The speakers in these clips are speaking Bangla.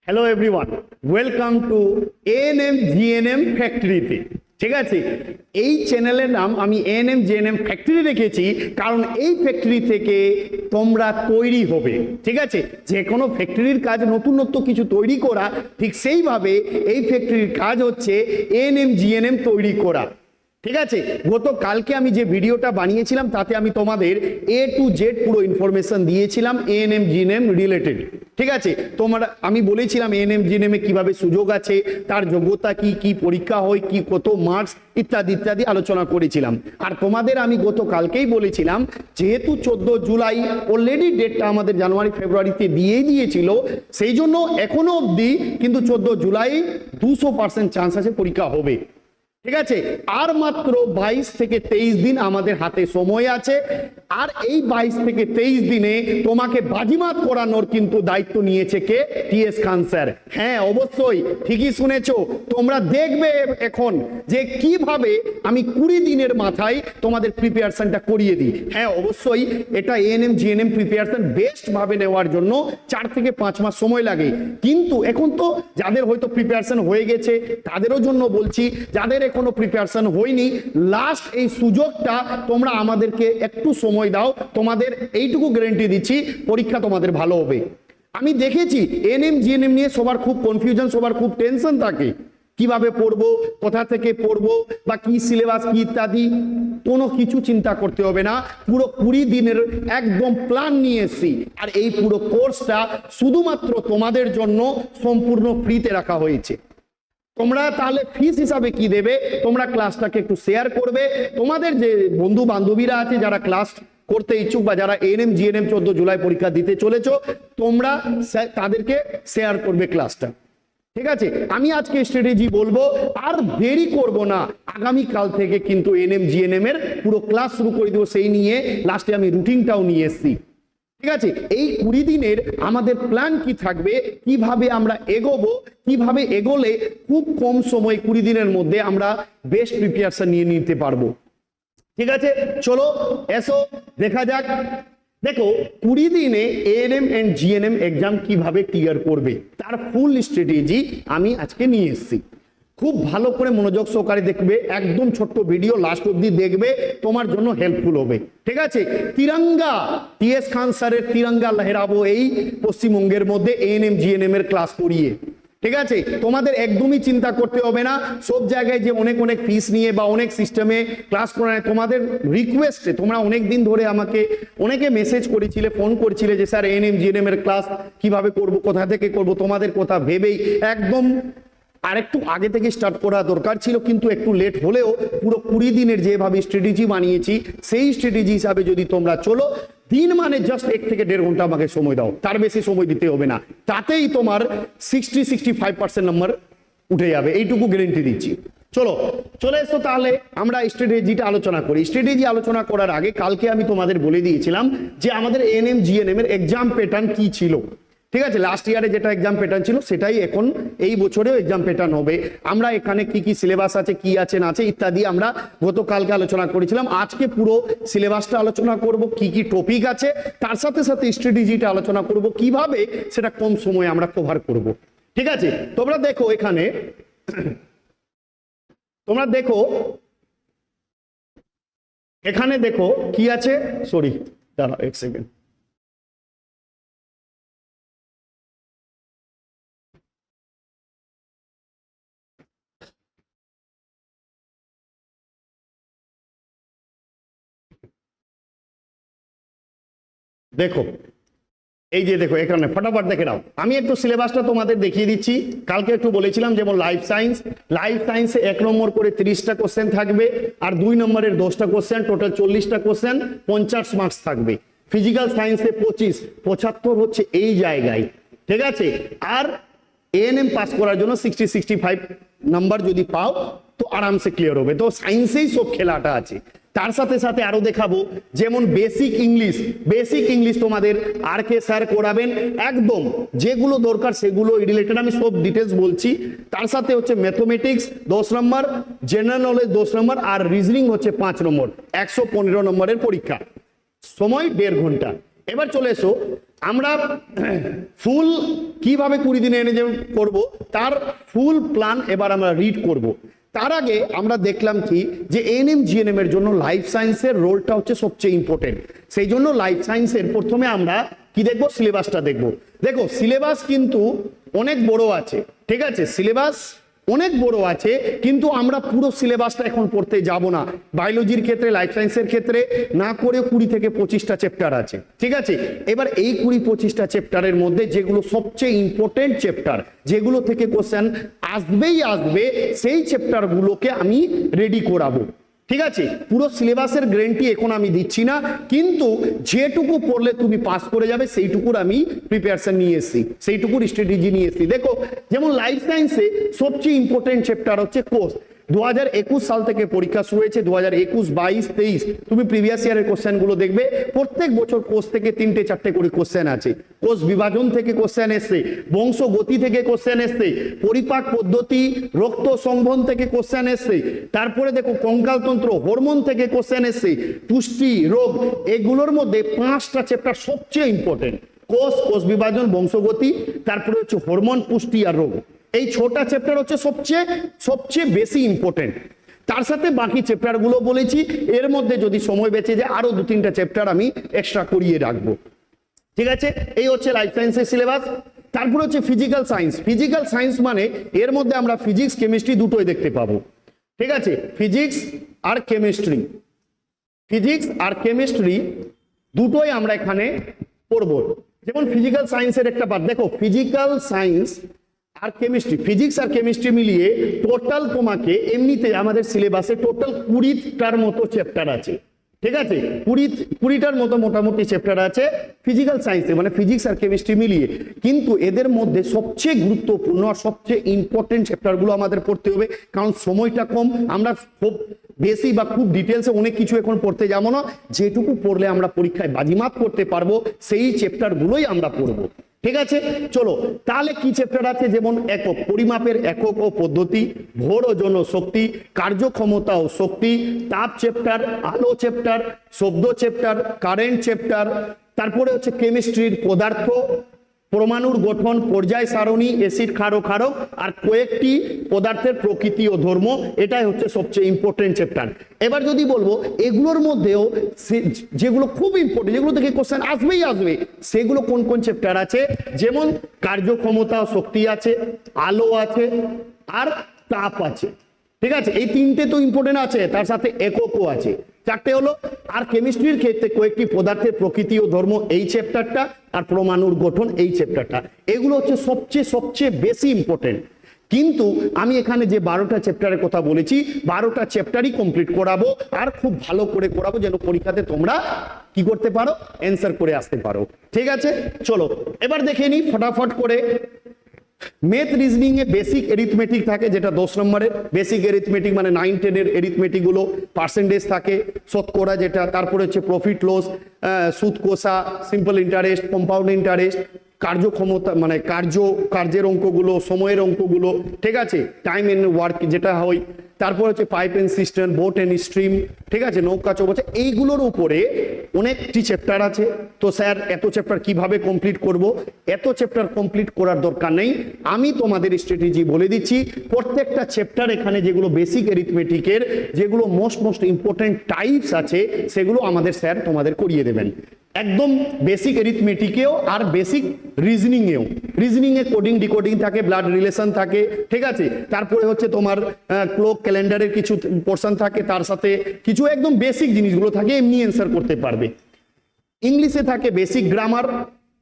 Hello everyone, welcome to ANM GNM ফ্যাক্টরিতে। ঠিক আছে, এই চ্যানেলের নাম আমি এএনএম জিএনএম ফ্যাক্টরি রেখেছি কারণ এই ফ্যাক্টরি থেকে তোমরা তৈরি হবে। ঠিক আছে, যে কোনো ফ্যাক্টরির কাজ নতুনত্ব কিছু তৈরি করা, ঠিক সেইভাবে এই ফ্যাক্টরির কাজ হচ্ছে এএনএম জিএনএম তৈরি করা। ঠিক আছে, গতকালকে আমি যে ভিডিওটা বানিয়েছিলাম তাতে আমি তোমাদের A to Z পুরো ইনফরমেশন দিয়েছিলাম এএনএম জিএনএম রিলেটেড। ঠিক আছে, আমি বলেছিলাম এএনএম জিএনএম এ কিভাবে সুযোগ আছে, তার যোগ্যতা কি, কি পরীক্ষা হয়, কি কত মার্কস ইত্যাদি ইত্যাদি আলোচনা করেছিলাম। আর তোমাদের আমি গতকালকেই বলেছিলাম যেহেতু 14 জুলাই অলরেডি ডেটটা আমাদের জানুয়ারি ফেব্রুয়ারিতে দিয়েই দিয়েছিল, সেই জন্য এখনো অবধি কিন্তু 14 জুলাই 200% চান্স আছে পরীক্ষা হবে। ঠিক আছে, আর মাত্র 22 থেকে 23 দিন আমাদের হাতে সময় আছে। আর এই 22 থেকে 23 দিনে তোমাকে বাজিমাত করানোর কিন্তু দায়িত্ব নিয়েছে কে? টিএস খান স্যার। হ্যাঁ, অবশ্যই ঠিকই শুনেছো। তোমরা দেখবে এখন যে কিভাবে আমি 20 দিনের মাথায় তোমাদের প্রিপারেশনটা করিয়ে দিই। হ্যাঁ, অবশ্যই এটা এএনএম জিএনএম প্রিপারেশন বেস্ট ভাবে নেওয়ার জন্য 4 থেকে 5 মাস সময় লাগে। কিন্তু এখন তো যাদের হয়তো প্রিপারেশন হয়ে গেছে তাদেরও জন্য বলছি, যাদের কোনো প্রিপারেশন হয়নি, লাস্ট এই সুযোগটা তোমরা আমাদেরকে একটু সময় দাও, তোমাদের এইটুকু গ্যারান্টি দিচ্ছি পরীক্ষা তোমাদের ভালো হবে। আমি দেখেছি এএনএম জিএনএম নিয়ে সবার খুব কনফিউশন, সবার খুব টেনশন থাকে, কিভাবে পড়বো, কোথা থেকে পড়বো, বা কি সিলেবাস কি ইত্যাদি। কোনো কিছু চিন্তা করতে হবে না, পুরো 20 দিনের একদম প্ল্যান নিয়ে এসেছি। আর এই পুরো কোর্সটা শুধুমাত্র তোমাদের জন্য সম্পূর্ণ ফ্রিতে রাখা হয়েছে। তোমরা তাহলে ফিস হিসাবে কি দেবে? তোমরা ক্লাসটাকে একটু শেয়ার করবে, তোমাদের যে বন্ধু বান্ধবীরা আছে যারা ক্লাস করতে ইচ্ছুক বা যারা এএনএম জিএনএম 14 জুলাই পরীক্ষা দিতে চলেছো, তোমরা তাদেরকে শেয়ার করবে ক্লাসটা। ঠিক আছে, আমি আজকে স্ট্র্যাটেজি বলবো, আর দেরি করব না, আগামী কাল থেকে কিন্তু এএনএম জিএনএম এর পুরো ক্লাস শুরু করে দেবো। সেই নিয়ে লাস্টে আমি রুটিনটাও নিয়ে এসেছি। ঠিক আছে, এই 20 দিনের আমাদের প্ল্যান কি থাকবে, কিভাবে আমরা এগোবো, কিভাবে এগোলে খুব কম সময় 20 দিনের মধ্যে আমরা বেস্ট প্রিপারেশন নিয়ে নিতে পারবো। ঠিক আছে, চলো এসো দেখা যাক। দেখো, 20 দিনে এএনএম এন্ড জিএনএম এক্সাম কিভাবে ক্লিয়ার করবে তার ফুল স্ট্র্যাটেজি আমি আজকে নিয়ে এসেছি। খুব ভালো করে মনোযোগ সহকারে দেখবে, একদম ছোট্ট ভিডিও, লাস্ট অবধি দেখবে, তোমার জন্য হেল্পফুল হবে। ঠিক আছে, তিরঙ্গা টিএস খান স্যারের তিরঙ্গা লহেরাবো এই পশ্চিমবঙ্গের মধ্যে এএনএম জিএনএম এর ক্লাস করিয়ে। ঠিক আছে, তোমাদের একদমই চিন্তা করতে হবে না সব জায়গায় যে অনেক অনেক ফিস নিয়ে বা অনেক সিস্টেমে ক্লাস করায়। তোমাদের রিকোয়েস্টে তোমরা অনেক দিন ধরে আমাকে অনেকে মেসেজ করেছিলে, ফোন করছিলে যে স্যার এএনএম জিএনএম এর ক্লাস কিভাবে করব, কোথা থেকে করব, তোমাদের কথা ভেবেই একদম আরেকটু আগে থেকে স্টার্ট করা দরকার ছিল, কিন্তু একটু লেট হলেও পুরো 20 দিনের যেভাবে স্ট্র্যাটেজি বানিয়েছি সেই স্ট্র্যাটেজি হিসাবে যদি তোমরা চলো, দিন মানে জাস্ট 1 থেকে 1.5 ঘন্টা আমাকে সময় দাও, তার বেশি সময় দিতে হবে না, তাতেই তোমার 60-65% নাম্বার উঠে যাবে, এইটুকু গ্যারান্টি দিচ্ছি। চলে এসো তাহলে আমরা স্ট্র্যাটেজিটা আলোচনা করি। স্ট্র্যাটেজি আলোচনা করার আগে কালকে আমি তোমাদের বলে দিয়েছিলাম যে আমাদের এএনএম জিএনএম এর এক্সাম প্যাটার্ন কি ছিল। ঠিক আছে, লাস্ট ইয়ারে যেটা এক্সাম প্যাটার্ন ছিল সেটাই এখন এই বছরেও এক্সাম প্যাটার্ন হবে। আমরা এখানে কি কি সিলেবাস আছে, কি আছে না আছে ইত্যাদি আমরা গতকালকে আলোচনা করেছিলাম। আজকে পুরো সিলেবাসটা আলোচনা করব, কি কি টপিক আছে, তার সাথে সাথে স্ট্র্যাটেজিটা আলোচনা করব, কিভাবে সেটা কম সময়ে আমরা কভার করব। ঠিক আছে, তোমরা দেখো এখানে, এখানে দেখো কি আছে, সরি দাঁড়াও 1 সেকেন্ড। দেখো এই যে দেখো এখানে ফটাফট দেখে নাও, আমি একটু সিলেবাসটা তোমাদের দেখিয়ে দিচ্ছি। কালকে একটু বলেছিলাম যেমন লাইফ সায়েন্সে 1 নম্বর করে 30টা কোশ্চেন থাকবে, আর 2 নম্বরের 10টা কোশ্চেন, টোটাল 40টা কোশ্চেন, 50 মার্কস থাকবে। ফিজিক্যাল সায়েন্সে 75 হচ্ছে এই জায়গায়। ঠিক আছে, আর এএনএম পাস করার জন্য 60-65 নাম্বার যদি পাও তো আরামসে ক্লিয়ার হবে। তো সায়েন্সেই সব খেলাটা আছে। তার সাথে সাথে আরো দেখাবো যেমন বেসিক ইংলিশ তোমাদের আর কে স্যার করাবেন, একদম যেগুলো দরকার সেগুলো রিলেটেড আমি সব ডিটেলস বলছি। তার সাথে হচ্ছে ম্যাথমেটিক্স 10 নম্বর, জেনারেল নলেজ 10 নম্বর, আর রিজনিং হচ্ছে 5 নম্বর। 115 নম্বরের পরীক্ষা, সময় 1.5 ঘন্টা। এবার চলে এসো আমরা ফুল কিভাবে 20 দিনে এনে করব তার ফুল প্ল্যান এবার আমরা রিড করব। তার আগে আমরা দেখলাম কি যে এএনএম জিএনএম এর জন্য লাইফ সায়েন্সের রোলটা হচ্ছে সবচেয়ে ইম্পর্টেন্ট। সেই জন্য লাইফ সায়েন্সের প্রথমে আমরা কি দেখব, সিলেবাসটা দেখব। দেখো সিলেবাস কিন্তু অনেক বড় আছে, ঠিক আছে, সিলেবাস অনেক বড় আছে, কিন্তু আমরা পুরো সিলেবাসটা এখন পড়তে যাব না। বায়োলজির ক্ষেত্রে, লাইফ সায়েন্সের ক্ষেত্রে না করে 20 থেকে 25টা চ্যাপ্টার আছে, ঠিক আছে। এবার এই 20-25টা চ্যাপ্টারের মধ্যে যেগুলো সবচেয়ে ইম্পর্টেন্ট চ্যাপ্টার, যেগুলো থেকে কোশ্চেন আসবেই আসবে, সেই চ্যাপ্টারগুলোকে আমি রেডি করাবো, ঠিক আছে। পুরো সিলেবাসের গ্যারান্টি এখন আমি দিচ্ছি না, কিন্তু যেটুকু পড়লে তুমি পাস করে যাবে সেইটুকুর আমি প্রিপারেশন নিয়ে এসেছি, সেইটুকুর স্ট্র্যাটেজি নিয়ে এসেছি। দেখো যেমন লাইফ সায়েন্সে সবচেয়ে ইম্পর্টেন্ট চ্যাপ্টার হচ্ছে কোষ। 2021 সাল থেকে পরীক্ষা শুরু হয়েছে, 2021, 22, 23 তুমি প্রিভিয়াস ইয়ারের কোশ্চেনগুলো দেখবে, প্রত্যেক বছর কোষ থেকে 3-4টে করে কোশ্চেন আছে। কোষ বিভাজন থেকে কোশ্চেন এসছে, বংশগতি থেকে কোশ্চেন এসছে, পরিপাক পদ্ধতি, রক্ত সংবহন থেকে কোশ্চেন এসছে, তারপরে দেখো কঙ্কালতন্ত্র, হরমোন থেকে কোশ্চেন এসছে, পুষ্টি, রোগ, এগুলোর মধ্যে 5টা চ্যাপ্টার সবচেয়ে ইম্পর্টেন্ট। কোষ, কোষ বিভাজন, বংশগতি, তারপরে হচ্ছে হরমোন, পুষ্টি আর রোগ। এই 6টা চ্যাপ্টার হচ্ছে সবচেয়ে বেশি ইম্পর্টেন্ট। তার সাথে বাকি চ্যাপ্টারগুলো বলেছি, এর মধ্যে যদি সময় বেঁচে যায় আরো 2-3টা চ্যাপ্টার আমি এক্সট্রা করিয়ে রাখবো, ঠিক আছে। এই হচ্ছে লাইফ সায়েন্সের সিলেবাস। তারপর হচ্ছে ফিজিক্যাল সায়েন্স। ফিজিক্যাল সায়েন্স মানে এর মধ্যে আমরা ফিজিক্স, কেমিস্ট্রি দুটোই দেখতে পাবো, ঠিক আছে। ফিজিক্স আর কেমিস্ট্রি, ফিজিক্স আর কেমিস্ট্রি দুটোই আমরা এখানে পড়বো। যেমন ফিজিক্যাল সায়েন্সের একটা পার্ট দেখো, ফিজিক্যাল সায়েন্স আর কেমিস্ট্রি, ফিজিক্স আর কেমিস্ট্রি মিলিয়ে টোটাল তোমাকে এমনিতে আমাদের সিলেবাসে টোটাল 20টার মতো চ্যাপ্টার আছে, ঠিক আছে। 20টার মতো মোটামুটি চ্যাপ্টার আছে ফিজিক্যাল সায়েন্সে, মানে ফিজিক্স আর কেমিস্ট্রি মিলিয়ে। কিন্তু এদের মধ্যে সবচেয়ে গুরুত্বপূর্ণ আর সবচেয়ে ইম্পর্টেন্ট চ্যাপ্টারগুলো আমাদের পড়তে হবে, কারণ সময়টা কম। আমরা খুব বেশি বা খুব ডিটেলসে অনেক কিছু এখন পড়তে যাবো না, যেটুকু পড়লে আমরা পরীক্ষায় বাজিমাত করতে পারবো সেই চ্যাপ্টারগুলোই আমরা পড়বো, ঠিক আছে। চলো তাহলে কি চ্যাপ্টার আছে, যেমন একক, পরিমাপের একক ও পদ্ধতি, ভর ওজন ও শক্তি, কার্যক্ষমতা ও শক্তি, তাপ চ্যাপ্টার, আলো চ্যাপ্টার, শব্দ চ্যাপ্টার, কারেন্ট চ্যাপ্টার, তারপরে হচ্ছে কেমিস্ট্রির পদার্থ, পরমাণুর গঠন, পর্যায় সারণী, অ্যাসিড, ক্ষারক, আর কয়েকটি পদার্থের প্রকৃতি ও ধর্ম। এটাই হচ্ছে সবচেয়ে ইম্পর্টেন্ট চ্যাপ্টার। এবার যদি বলবো এগুলোর মধ্যেও যেগুলো খুব ইম্পর্টেন্ট, যেগুলো থেকে কোশ্চেন আসবেই আসবে, সেগুলো কোন কোন চ্যাপ্টার আছে, যেমন কার্যক্ষমতা ও শক্তি আছে, আলো আছে, আর তাপ আছে, ঠিক আছে। এই 3টে তো ইম্পর্টেন্ট আছে, তার সাথে এককও আছে, 4টে হলো। আর কেমিস্ট্রির ক্ষেত্রে কয়েকটি পদার্থের প্রকৃতি ও ধর্ম, এই চ্যাপ্টারটা, আর পরমাণুর গঠন, এই চ্যাপ্টারটা। এগুলো হচ্ছে সবচেয়ে বেশি ইম্পর্টেন্ট। কিন্তু আমি এখানে যে 12টা চ্যাপ্টারের কথা বলেছি, 12টা চ্যাপ্টারই কমপ্লিট করাবো, আর খুব ভালো করে করাবো, যেন পরীক্ষাতে তোমরা কি করতে পারো, অ্যান্সার করে আসতে পারো, ঠিক আছে। চলো এবার দেখে নিই ফটাফট করে। ম্যাথ রিজনিং এ বেসিক এরিথমেটিক থাকে, যেটা 10 নম্বরের বেসিক এরিথমেটিক, মানে 9-10 এর এরিথমেটিক গুলো, পার্সেন্টেজ থাকে, শতকরা যেটা, তারপরে হচ্ছে প্রফিট লস, সুদ কষা, সিম্পল ইন্টারেস্ট, কম্পাউন্ড ইন্টারেস্ট, কার্যক্ষমতা মানে কার্যের অঙ্কগুলো, সময়ের অঙ্কগুলো, ঠিক আছে, টাইম এন্ড ওয়ার্ক যেটা হয়, তারপর হচ্ছে pipe and system, boat and stream, ঠিক আছে, নৌকা চৌবাচ্চা, এইগুলোর উপরে অনেকটি চ্যাপ্টার আছে। তো স্যার এত চ্যাপ্টার কিভাবে কমপ্লিট করব? এত চ্যাপ্টার কমপ্লিট করার দরকার নেই, আমি তোমাদের স্ট্র্যাটেজি বলে দিচ্ছি। প্রত্যেকটা চ্যাপ্টার এখানে যেগুলো বেসিক এরিথমেটিকের, যেগুলো মোস্ট ইম্পর্টেন্ট টাইপস আছে, সেগুলো আমাদের স্যার তোমাদের করিয়ে দেবেন, একদম বেসিক এরিথমেটিকেও আর বেসিক রিজনিংয়েও। রিজনিংয়ে কোডিং ডিকোডিং থাকে, ব্লাড রিলেশন থাকে, ঠিক আছে, তারপরে হচ্ছে তোমার ক্লক ক্যালেন্ডারের কিছু পোর্শন থাকে, তার সাথে কিছু একদম বেসিক জিনিসগুলো থাকে, এমনি অ্যান্সার করতে পারবে। ইংলিশে থাকে বেসিক গ্রামার,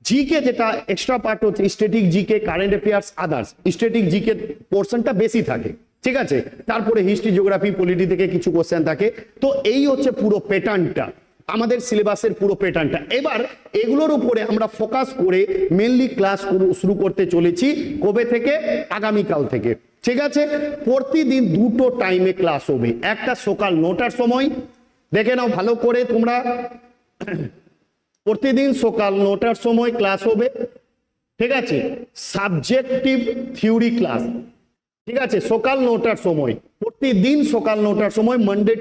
জিকে যেটা এক্সট্রা পার্ট হচ্ছে static GK, current affairs, others. Static GK পোর্শনটা বেশি থাকে, ঠিক আছে, তারপরে হিস্ট্রি, জিওগ্রাফি, পলিটি থেকে কিছু কোশ্চেন থাকে। তো এই হচ্ছে পুরো প্যাটার্নটা, আমাদের সিলেবাসের পুরো প্যাটার্নটা। এবার এগুলোর উপরে আমরা ফোকাস করে মেনলি ক্লাস শুরু করতে চলেছি, কবে থেকে? আগামীকাল থেকে, ঠিক আছে। প্রতিদিন 2টো টাইমে ক্লাস হবে, একটা সকাল 9টার সময়, দেখে নাও ভালো করে তোমরা, প্রতিদিন সকাল 9টার সময় ক্লাস হবে, ঠিক আছে, সাবজেক্টিভ থিওরি ক্লাস, ঠিক আছে, সকাল 9টার সময়, প্রতিদিন সকাল 9টার সময়, মানডে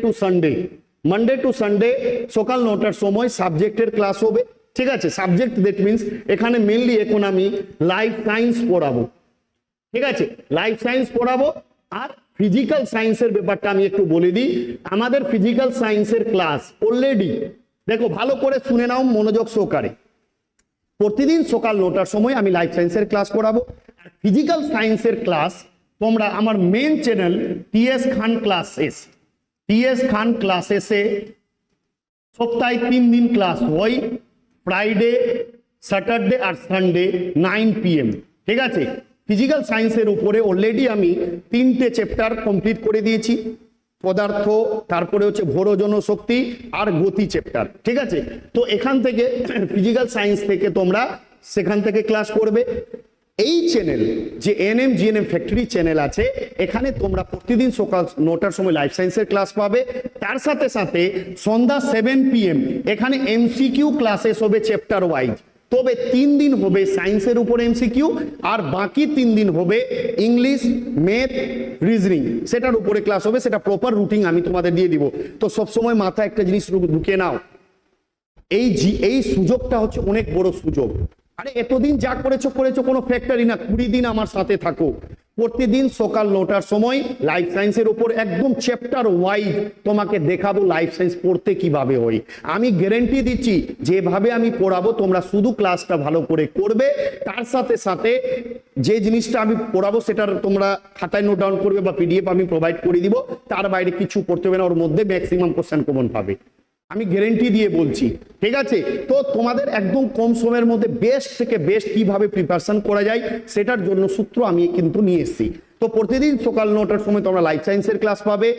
টু সানডে সকাল 9টার সময় সাবজেক্টের ক্লাস হবে, ঠিক আছে, সাবজেক্ট দ্যাট মিনস এখানে মেনলি এখন আমি লাইফ সায়েন্স পড়াবো, ঠিক আছে, লাইফ সায়েন্স পড়াবো। আর ফিজিক্যাল সায়েন্সের ব্যাপারটা আমি একটু বলে দিই। আমাদের ফিজিক্যাল সায়েন্সের ক্লাস অলরেডি, দেখো ভালো করে শুনে নাও মনোযোগ সহকারে, প্রতিদিন সকাল 9টার সময় আমি লাইফ সায়েন্সের ক্লাস করাবো। আর ফিজিক্যাল সায়েন্সের ক্লাস তোমরা আমার মেন চ্যানেল টিএস খান ক্লাসেস, টিএস খান ক্লাসেসে সপ্তাহে 3 দিন ক্লাস হয়, ফ্রাইডে, স্যাটারডে আর সানডে 9 PM, ঠিক আছে। ফিজিক্যাল সায়েন্সের উপরে অলরেডি আমি 3টে চ্যাপ্টার কমপ্লিট করে দিয়েছি, পদার্থ, তারপরে হচ্ছে ভোরজন শক্তি আর গতি চ্যাপ্টার, ঠিক আছে। তো এখান থেকে ফিজিক্যাল সায়েন্স থেকে তোমরা সেখান থেকে ক্লাস করবে। এই চ্যানেল যে এএনএম জিএনএম ফ্যাক্টরি চ্যানেল আছে, এখানে তোমরা প্রতিদিন সকাল 9টার সময় লাইফ সায়েন্সের ক্লাস পাবে। তার সাথে সাথে সন্ধ্যা 7 PM এখানে এমসিকিউ ক্লাসেস হবে চ্যাপ্টার ওয়াইজ। তবে 3 দিন হবে সায়েন্সের উপর এমসিকিউ, আর বাকি 3 দিন হবে ইংলিশ, ম্যাথ, রিজনিং, সেটার উপরে ক্লাস হবে। সেটা প্রপার রুটিন আমি তোমাদের দিয়ে দিব। তো সবসময় মাথায় একটা জিনিস ঢুকে নাও, এই সুযোগটা হচ্ছে অনেক বড় সুযোগ। আরে এতদিন যা করেছো কোনো ফ্যাক্টরি না, 20 দিন আমার সাথে থাকো। প্রতিদিন সকাল 9টার সময় লাইফ সায়েন্সের উপর একদম চ্যাপ্টার ওয়াইজ তোমাকে দেখাবো লাইফ সায়েন্স পড়তে কিভাবে হয়। আমি গ্যারেন্টি দিচ্ছি যেভাবে আমি পড়াবো তোমরা শুধু ক্লাসটা ভালো করে করবে, তার সাথে সাথে যে জিনিসটা আমি পড়াবো সেটার তোমরা খাতায় নোট ডাউন করবে বা PDF আমি প্রোভাইড করে দিব। তার বাইরে কিছু পড়তে হবে না, ওর মধ্যে ম্যাক্সিমাম কোশ্চেন কমন পাবে, আমি গ্যারেন্টি দিয়ে বলছি, ঠিক আছে। তো তোমাদের একদম কম সময়ের মধ্যে বেস্ট থেকে বেস্ট কিভাবে প্রিপারেশন করা যায় সেটার জন্য সূত্র আমি কিন্তু নিয়ে এসেছি। তো প্রতিদিন সকাল 9টার সময় তোমরা লাইফ সায়েন্সের ক্লাস পাবে,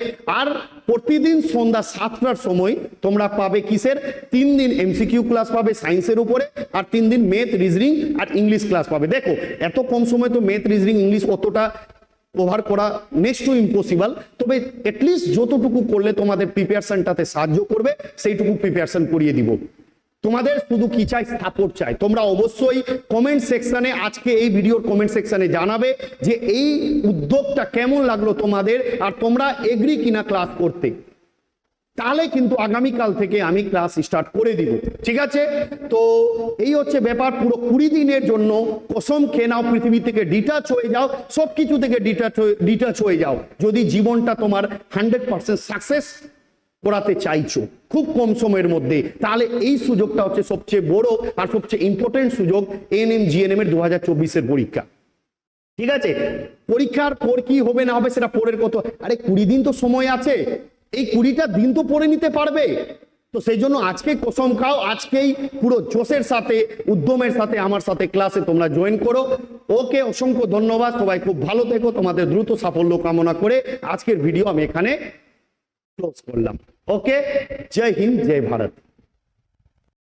আর প্রতিদিন সন্ধ্যা 7টার সময় তোমরা পাবে কিসের, 3 দিন এমসিকিউ ক্লাস পাবে সায়েন্সের উপরে, আর 3 দিন ম্যাথ, রিজনিং আর ইংলিশ ক্লাস পাবে। দেখো এত কম সময় তো ম্যাথ, রিজনিং, ইংলিশ অতটা কভার করা নেক্সট টু ইম্পসিবল, তবে এটলিস্ট যতটুকু করলে তোমাদের প্রিপারেশনটাতে সাহায্য করবে সেইটুকু প্রিপারেশন করিয়ে দিব। তোমাদের শুধু কি চাই, সাপোর্ট চাই। তোমরা অবশ্যই কমেন্ট সেকশনে, আজকে এই ভিডিওর কমেন্ট সেকশনে জানাবে যে এই উদ্যোগটা কেমন লাগলো তোমাদের, আর তোমরা এগ্রি কিনা ক্লাস করতে। তাহলে কিন্তু আগামীকাল থেকে আমি ক্লাস স্টার্ট করে দিব, ঠিক আছে। তো এই হচ্ছে ব্যাপার। পুরো 20 দিনের জন্য কসম খেয়ে নাও, পৃথিবী থেকে ডিটাচ হয়ে যাও, সবকিছু থেকে ডিটাচ হয়ে যাও, যদি জীবনটা তোমার 100% সাকসেস করাতে চাইছো খুব কম সময়ের মধ্যে। তাহলে এই সুযোগটা হচ্ছে সবচেয়ে বড় আর সবচেয়ে ইম্পর্টেন্ট সুযোগ, এএনএম জিএনএম এর 2024-এর পরীক্ষা, ঠিক আছে। পরীক্ষার পর কি হবে না হবে সেটা পরের কথা। আরে 20 দিন তো সময় আছে, এই 20টা দিন তো পড়ে নিতে পারবে। তো সেই জন্য আজকে কসম খাও, আজকেই পুরো জোশের সাথে, উদ্যমের সাথে আমার সাথে ক্লাসে তোমরা জয়েন করো। ওকে, অসংখ্য ধন্যবাদ, সবাই খুব ভালো থেকো, তোমাদের দ্রুত সাফল্য কামনা করে আজকের ভিডিও আমি এখানে ক্লোজ করলাম। ওকে, জয় হিন্দ, জয় ভারত।